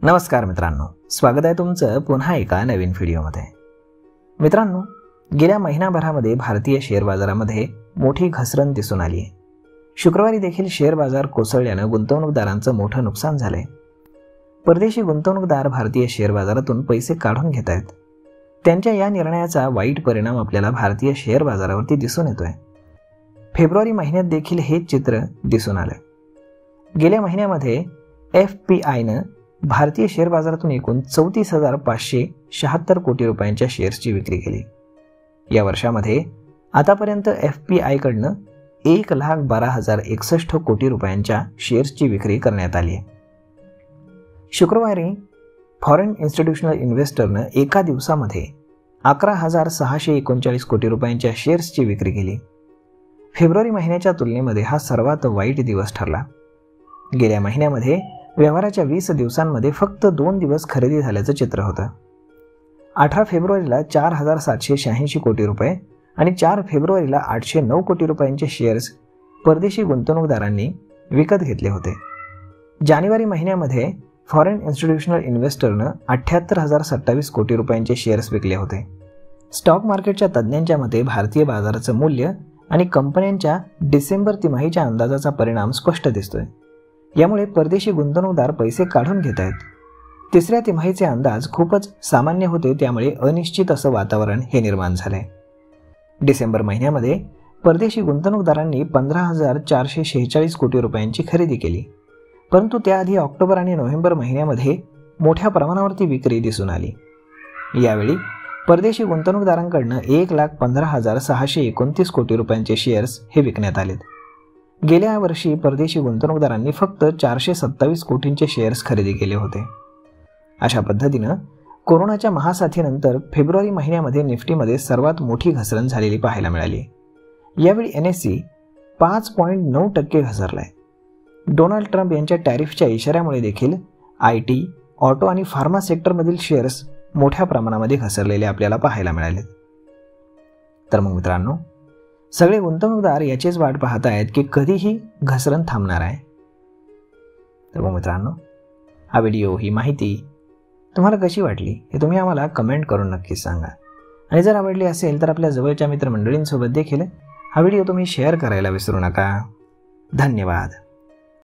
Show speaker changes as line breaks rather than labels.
नमस्कार मित्रांनो, स्वागत आहे तुमचं पुन्हा एका नवीन व्हिडिओमध्ये। मित्रांनो, गेल्या महिनाभरामध्ये भारतीय शेअर बाजारामध्ये मोठी घसरण दिसून आली आहे। शुक्रवारी देखील शेअर बाजार कोसळल्यानं गुंतवणूकदारांचं मोठं नुकसान झालंय। परदेशी गुंतवणूकदार भारतीय शेअर बाजारातून पैसे काढून घेत आहेत। त्यांच्या या निर्णयाचा वाईट परिणाम आपल्याला भारतीय शेअर बाजारावरती दिसून येतोय। फेब्रुवारी महिन्यात देखील हेच चित्र दिसून आलं। गेल्या महिन्यामध्ये FPIनं भारतीय शेअर बाजारातून एकूण 34,576 कोटी रुपयांच्या शेअर्सची विक्री केली। या वर्षामध्ये आतापर्यंत FPIकडनं 1,12,061 कोटी रुपयांच्या शेअर्सची विक्री करण्यात आली आहे। शुक्रवारी फॉरेन इन्स्टिट्यूशनल इन्व्हेस्टरनं एका दिवसामध्ये 11,639 कोटी रुपयांच्या शेअर्सची विक्री केली। फेब्रुवारी महिन्याच्या तुलनेमध्ये हा सर्वात वाईट दिवस ठरला। गेल्या महिन्यामध्ये व्यवहाराच्या 20 दिवसांमध्ये फक्त 2 दिवस खरेदी झाल्याचं चित्र होतं। 18 फेब्रुवारीला 4,786 कोटी रुपये आणि 4 फेब्रुवारीला 809 कोटी रुपयांचे शेअर्स परदेशी गुंतवणूकदारांनी विकत घेतले होते। जानेवारी महिन्यामध्ये फॉरेन इन्स्टिट्यूशनल इन्व्हेस्टरनं 78,027 कोटी रुपयांचे शेअर्स विकले होते। स्टॉक मार्केटच्या तज्ज्ञांच्या मते भारतीय बाजाराचं मूल्य आणि कंपन्यांच्या डिसेंबर तिमाहीच्या अंदाजाचा परिणाम स्पष्ट दिसतोय। यामुळे परदेशी गुंतवणूकदार पैसे काढून घेत आहेत। तिसऱ्या तिमाहीचे अंदाज खूपच सामान्य होते, त्यामुळे अनिश्चित असं वातावरण हे निर्माण झालंय। डिसेंबर महिन्यामध्ये परदेशी गुंतवणूकदारांनी 15,446 कोटी रुपयांची खरेदी केली, परंतु त्याआधी ऑक्टोबर आणि नोव्हेंबर महिन्यामध्ये मोठ्या प्रमाणावरती विक्री दिसून आली। यावेळी परदेशी गुंतवणूकदारांकडनं 1,15,629 कोटी रुपयांचे शेअर्स हे विकण्यात आलेत। गेल्या वर्षी परदेशी गुंतवणूकदारांनी फक्त 427 कोटींचे शेअर्स खरेदी केले होते। अशा पद्धतीनं कोरोनाच्या महासाथीनंतर फेब्रुवारी महिन्यामध्ये निफ्टीमध्ये सर्वात मोठी घसरण झालेली पाहायला मिळाली। यावेळी NSE 5.9% घसरलाय। डोनाल्ड ट्रम्प यांच्या टॅरिफच्या इशाऱ्यामुळे देखील IT, ऑटो आणि फार्मा सेक्टरमधील शेअर्स मोठ्या प्रमाणामध्ये घसरलेले आपल्याला पाहायला मिळाले। तर मग मित्रांनो, सगळे गुंतवणूकदार याचीच वाट पाहत आहेत की कधी ही घसरण थांबणार आहे। तर मग मित्रांनो, हा व्हिडिओ, ही माहिती तुम्हाला कशी वाटली हे तुम्ही आम्हाला कमेंट करून नक्कीच सांगा। आणि जर आवडली असेल तर आपल्या जवळच्या मित्रमंडळींसोबत देखील हा व्हिडिओ तुम्ही शेअर करायला विसरू नका। धन्यवाद।